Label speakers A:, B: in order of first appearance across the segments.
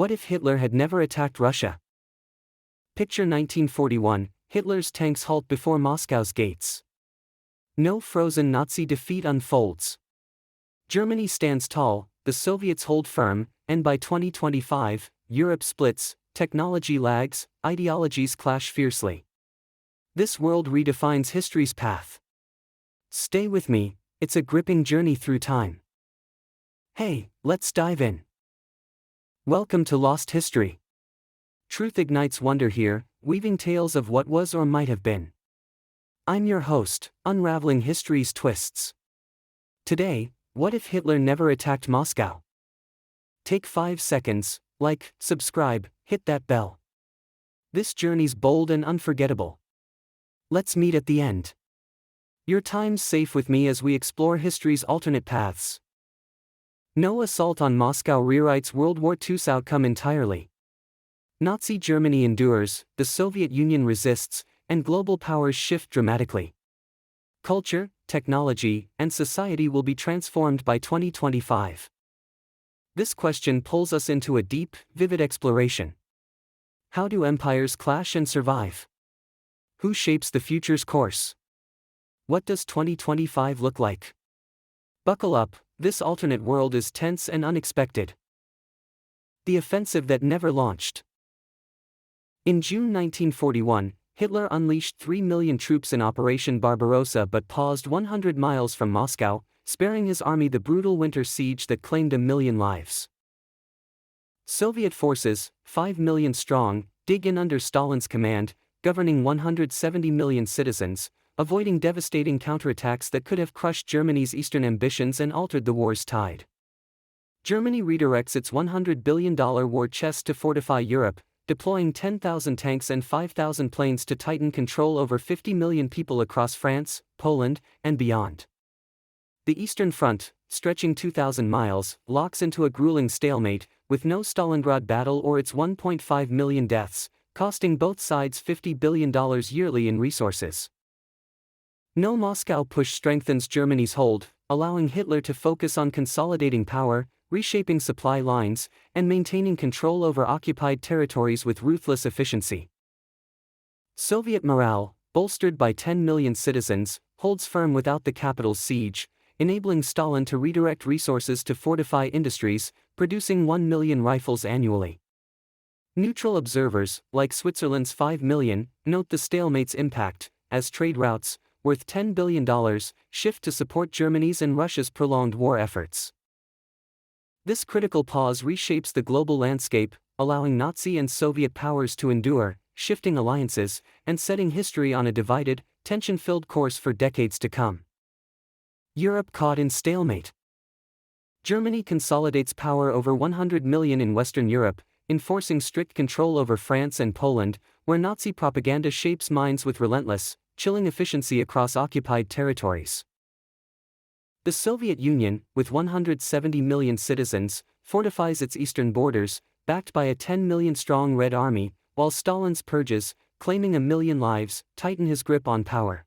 A: What if Hitler had never attacked Russia? Picture 1941, Hitler's tanks halt before Moscow's gates. No frozen Nazi defeat unfolds. Germany stands tall, the Soviets hold firm, and by 2025, Europe splits, technology lags, ideologies clash fiercely. This world redefines history's path. Stay with me, it's a gripping journey through time. Hey, let's dive in. Welcome to Lost History. Truth ignites wonder here, weaving tales of what was or might have been. I'm your host, unraveling history's twists. Today, what if Hitler never attacked Moscow? Take 5 seconds, like, subscribe, hit that bell. This journey's bold and unforgettable. Let's meet at the end. Your time's safe with me as we explore history's alternate paths. No assault on Moscow rewrites World War II's outcome entirely. Nazi Germany endures, the Soviet Union resists, and global powers shift dramatically. Culture, technology, and society will be transformed by 2025. This question pulls us into a deep, vivid exploration. How do empires clash and survive? Who shapes the future's course? What does 2025 look like? Buckle up, this alternate world is tense and unexpected. The offensive that never launched. In June 1941, Hitler unleashed 3 million troops in Operation Barbarossa but paused 100 miles from Moscow, sparing his army the brutal winter siege that claimed 1 million lives. Soviet forces, 5 million strong, dig in under Stalin's command, governing 170 million citizens, avoiding devastating counterattacks that could have crushed Germany's eastern ambitions and altered the war's tide. Germany redirects its $100 billion war chest to fortify Europe, deploying 10,000 tanks and 5,000 planes to tighten control over 50 million people across France, Poland, and beyond. The Eastern Front, stretching 2,000 miles, locks into a grueling stalemate, with no Stalingrad battle or its 1.5 million deaths, costing both sides $50 billion yearly in resources. No Moscow push strengthens Germany's hold, allowing Hitler to focus on consolidating power, reshaping supply lines, and maintaining control over occupied territories with ruthless efficiency. Soviet morale, bolstered by 10 million citizens, holds firm without the capital's siege, enabling Stalin to redirect resources to fortify industries, producing 1 million rifles annually. Neutral observers, like Switzerland's 5 million, note the stalemate's impact, as trade routes, worth $10 billion, shift to support Germany's and Russia's prolonged war efforts. This critical pause reshapes the global landscape, allowing Nazi and Soviet powers to endure, shifting alliances, and setting history on a divided, tension-filled course for decades to come. Europe caught in stalemate. Germany consolidates power over 100 million in Western Europe, enforcing strict control over France and Poland, where Nazi propaganda shapes minds with relentless, chilling efficiency across occupied territories. The Soviet Union, with 170 million citizens, fortifies its eastern borders, backed by a 10 million-strong Red Army, while Stalin's purges, claiming 1 million lives, tighten his grip on power.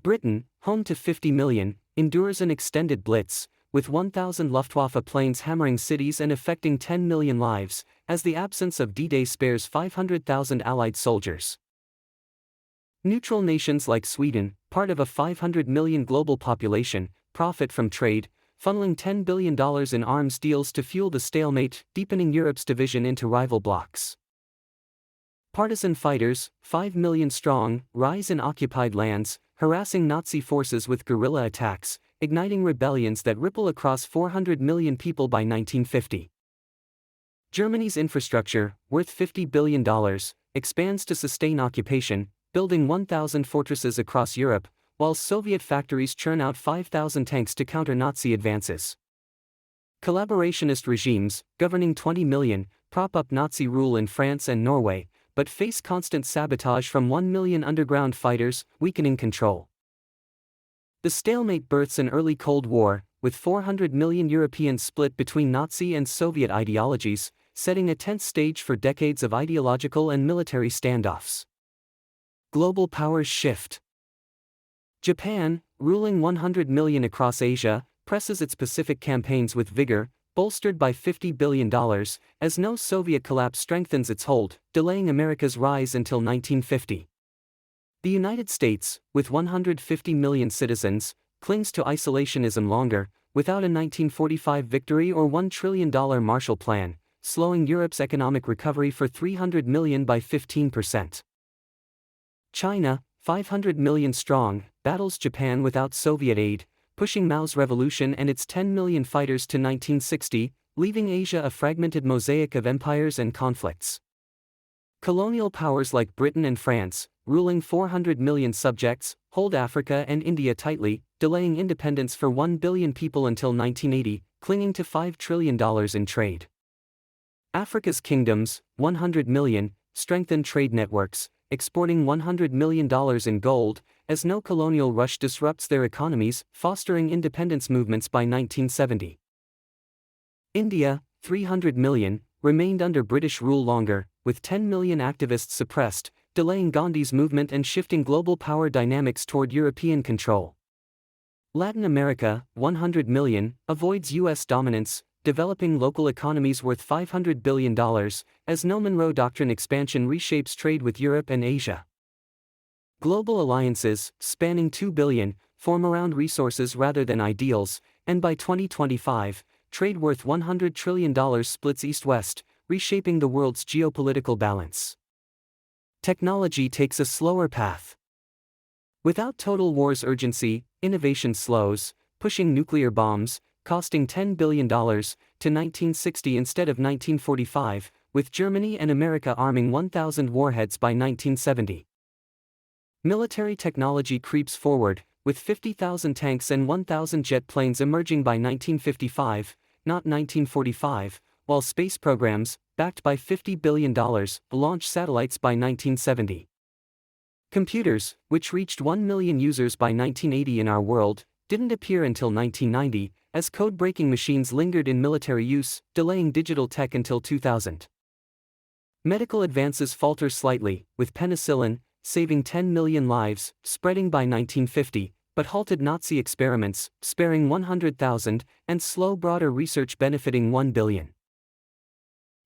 A: Britain, home to 50 million, endures an extended blitz, with 1,000 Luftwaffe planes hammering cities and affecting 10 million lives, as the absence of D-Day spares 500,000 Allied soldiers. Neutral nations like Sweden, part of a 500 million global population, profit from trade, funneling $10 billion in arms deals to fuel the stalemate, deepening Europe's division into rival blocs. Partisan fighters, 5 million strong, rise in occupied lands, harassing Nazi forces with guerrilla attacks, igniting rebellions that ripple across 400 million people by 1950. Germany's infrastructure, worth $50 billion, expands to sustain occupation, building 1,000 fortresses across Europe, while Soviet factories churn out 5,000 tanks to counter Nazi advances. Collaborationist regimes, governing 20 million, prop up Nazi rule in France and Norway, but face constant sabotage from 1 million underground fighters, weakening control. The stalemate births an early Cold War, with 400 million Europeans split between Nazi and Soviet ideologies, setting a tense stage for decades of ideological and military standoffs. Global powers shift. Japan, ruling 100 million across Asia, presses its Pacific campaigns with vigor, bolstered by $50 billion, as no Soviet collapse strengthens its hold, delaying America's rise until 1950. The United States, with 150 million citizens, clings to isolationism longer, without a 1945 victory or $1 trillion Marshall Plan, slowing Europe's economic recovery for 300 million by 15%. China, 500 million strong, battles Japan without Soviet aid, pushing Mao's revolution and its 10 million fighters to 1960, leaving Asia a fragmented mosaic of empires and conflicts. Colonial powers like Britain and France, ruling 400 million subjects, hold Africa and India tightly, delaying independence for 1 billion people until 1980, clinging to $5 trillion in trade. Africa's kingdoms, 100 million, strengthen trade networks, exporting $100 million in gold, as no colonial rush disrupts their economies, fostering independence movements by 1970. India, 300 million, remained under British rule longer, with 10 million activists suppressed, delaying Gandhi's movement and shifting global power dynamics toward European control. Latin America, 100 million, avoids U.S. dominance, developing local economies worth $500 billion, as no Monroe Doctrine expansion reshapes trade with Europe and Asia. Global alliances, spanning 2 billion, form around resources rather than ideals, and by 2025, trade worth $100 trillion splits east-west, reshaping the world's geopolitical balance. Technology takes a slower path. Without total war's urgency, innovation slows, pushing nuclear bombs, costing $10 billion, to 1960 instead of 1945, with Germany and America arming 1,000 warheads by 1970. Military technology creeps forward, with 50,000 tanks and 1,000 jet planes emerging by 1955, not 1945, while space programs, backed by $50 billion, launch satellites by 1970. Computers, which reached 1 million users by 1980 in our world, didn't appear until 1990, as code-breaking machines lingered in military use, delaying digital tech until 2000. Medical advances falter slightly, with penicillin, saving 10 million lives, spreading by 1950, but halted Nazi experiments, sparing 100,000, and slow broader research benefiting 1 billion.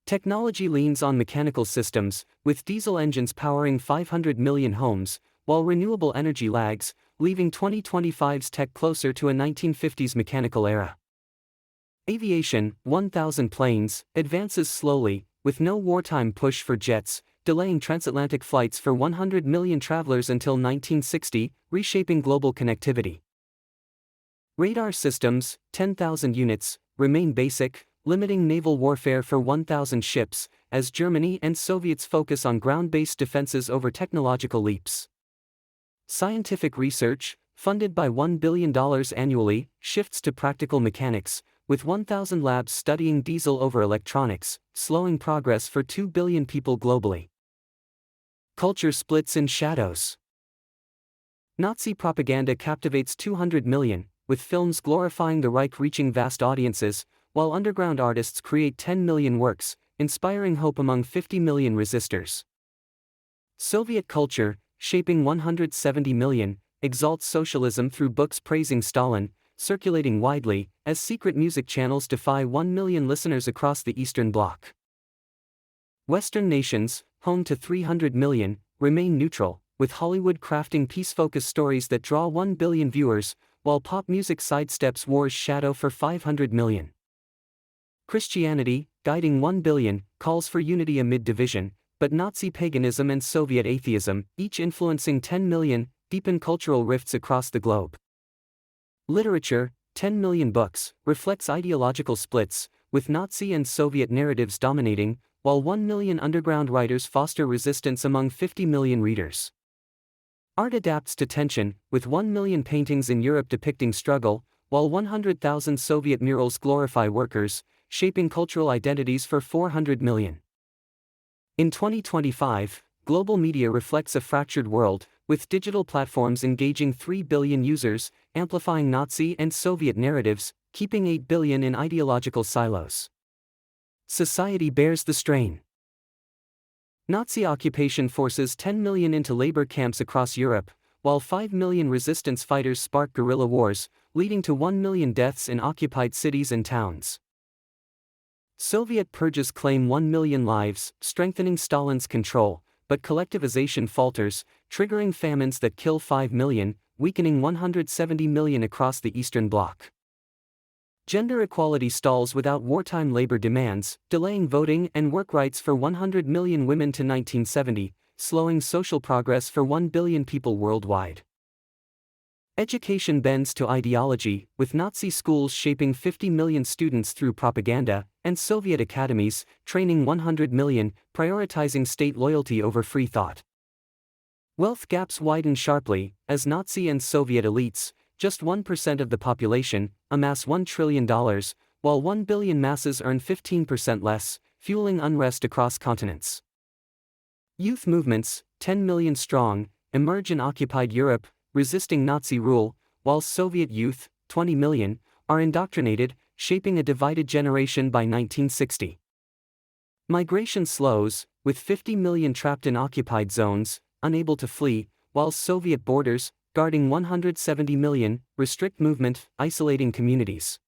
A: Technology leans on mechanical systems, with diesel engines powering 500 million homes, while renewable energy lags, leaving 2025's tech closer to a 1950s mechanical era. Aviation, 1,000 planes, advances slowly, with no wartime push for jets, delaying transatlantic flights for 100 million travelers until 1960, reshaping global connectivity. Radar systems, 10,000 units, remain basic, limiting naval warfare for 1,000 ships, as Germany and Soviets focus on ground-based defenses over technological leaps. Scientific research, funded by $1 billion annually, shifts to practical mechanics, with 1,000 labs studying diesel over electronics, slowing progress for 2 billion people globally. Culture splits in shadows. Nazi propaganda captivates 200 million, with films glorifying the Reich reaching vast audiences, while underground artists create 10 million works, inspiring hope among 50 million resistors. Soviet culture, shaping 170 million, exalts socialism through books praising Stalin, circulating widely, as secret music channels defy 1 million listeners across the Eastern Bloc. Western nations, home to 300 million, remain neutral, with Hollywood crafting peace-focused stories that draw 1 billion viewers, while pop music sidesteps war's shadow for 500 million. Christianity, guiding 1 billion, calls for unity amid division, but Nazi paganism and Soviet atheism, each influencing 10 million, deepen cultural rifts across the globe. Literature, 10 million books, reflects ideological splits, with Nazi and Soviet narratives dominating, while 1 million underground writers foster resistance among 50 million readers. Art adapts to tension, with 1 million paintings in Europe depicting struggle, while 100,000 Soviet murals glorify workers, shaping cultural identities for 400 million. In 2025, global media reflects a fractured world, with digital platforms engaging 3 billion users, amplifying Nazi and Soviet narratives, keeping 8 billion in ideological silos. Society bears the strain. Nazi occupation forces 10 million into labor camps across Europe, while 5 million resistance fighters spark guerrilla wars, leading to 1 million deaths in occupied cities and towns. Soviet purges claim 1 million lives, strengthening Stalin's control, but collectivization falters, triggering famines that kill 5 million, weakening 170 million across the Eastern Bloc. Gender equality stalls without wartime labor demands, delaying voting and work rights for 100 million women to 1970, slowing social progress for 1 billion people worldwide. Education bends to ideology, with Nazi schools shaping 50 million students through propaganda, and Soviet academies, training 100 million, prioritizing state loyalty over free thought. Wealth gaps widen sharply, as Nazi and Soviet elites, just 1% of the population, amass $1 trillion, while 1 billion masses earn 15% less, fueling unrest across continents. Youth movements, 10 million strong, emerge in occupied Europe, resisting Nazi rule, while Soviet youth, 20 million, are indoctrinated, shaping a divided generation by 1960. Migration slows, with 50 million trapped in occupied zones, unable to flee, while Soviet borders, guarding 170 million, restrict movement, isolating communities.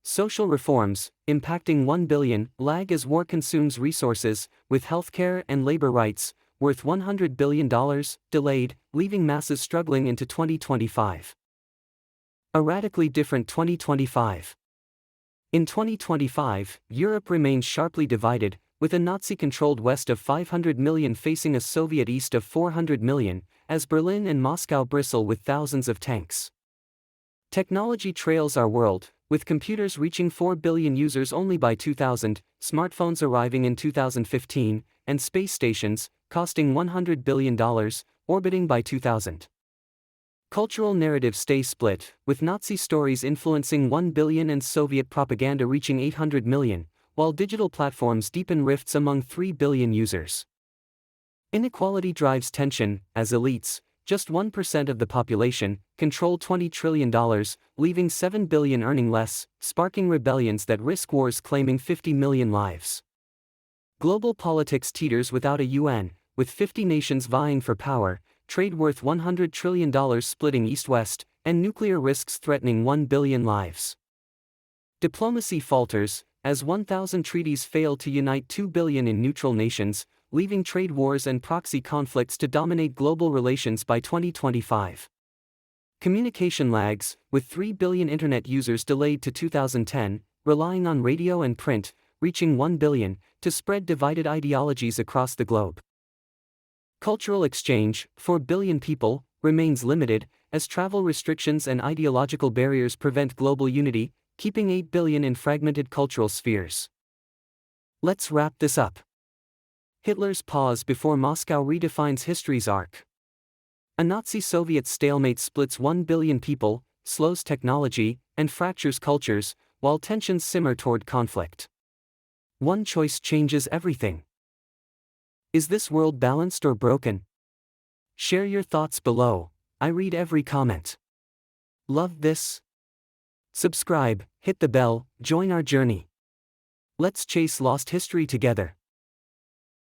A: Social reforms, impacting 1 billion, lag as war consumes resources, with healthcare and labor rights, worth $100 billion, delayed, leaving masses struggling into 2025. A radically different 2025. In 2025, Europe remains sharply divided, with a Nazi-controlled west of 500 million facing a Soviet east of 400 million, as Berlin and Moscow bristle with thousands of tanks. Technology trails our world, with computers reaching 4 billion users only by 2000, smartphones arriving in 2015, and space stations, costing $100 billion, orbiting by 2000. Cultural narratives stay split, with Nazi stories influencing 1 billion and Soviet propaganda reaching 800 million, while digital platforms deepen rifts among 3 billion users. Inequality drives tension, as elites, just 1% of the population, control $20 trillion, leaving 7 billion earning less, sparking rebellions that risk wars claiming 50 million lives. Global politics teeters without a UN, with 50 nations vying for power, trade worth $100 trillion splitting east-west, and nuclear risks threatening 1 billion lives. Diplomacy falters, as 1,000 treaties fail to unite 2 billion in neutral nations, leaving trade wars and proxy conflicts to dominate global relations by 2025. Communication lags, with 3 billion internet users delayed to 2010, relying on radio and print, reaching 1 billion, to spread divided ideologies across the globe. Cultural exchange, 4 billion people, remains limited, as travel restrictions and ideological barriers prevent global unity, keeping 8 billion in fragmented cultural spheres. Let's wrap this up. Hitler's pause before Moscow redefines history's arc. A Nazi-Soviet stalemate splits 1 billion people, slows technology, and fractures cultures, while tensions simmer toward conflict. One choice changes everything. Is this world balanced or broken? Share your thoughts below. I read every comment. Love this? Subscribe, hit the bell, join our journey. Let's chase lost history together.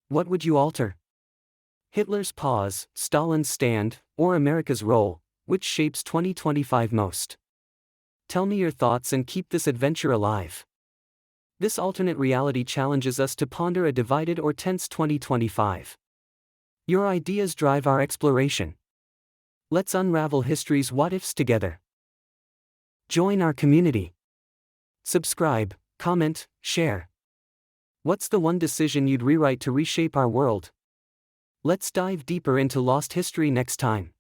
A: What would you alter? Hitler's pause, Stalin's stand, or America's role, which shapes 2025 most? Tell me your thoughts and keep this adventure alive. This alternate reality challenges us to ponder a divided or tense 2025. Your ideas drive our exploration. Let's unravel history's what-ifs together. Join our community. Subscribe, comment, share. What's the one decision you'd rewrite to reshape our world? Let's dive deeper into lost history next time.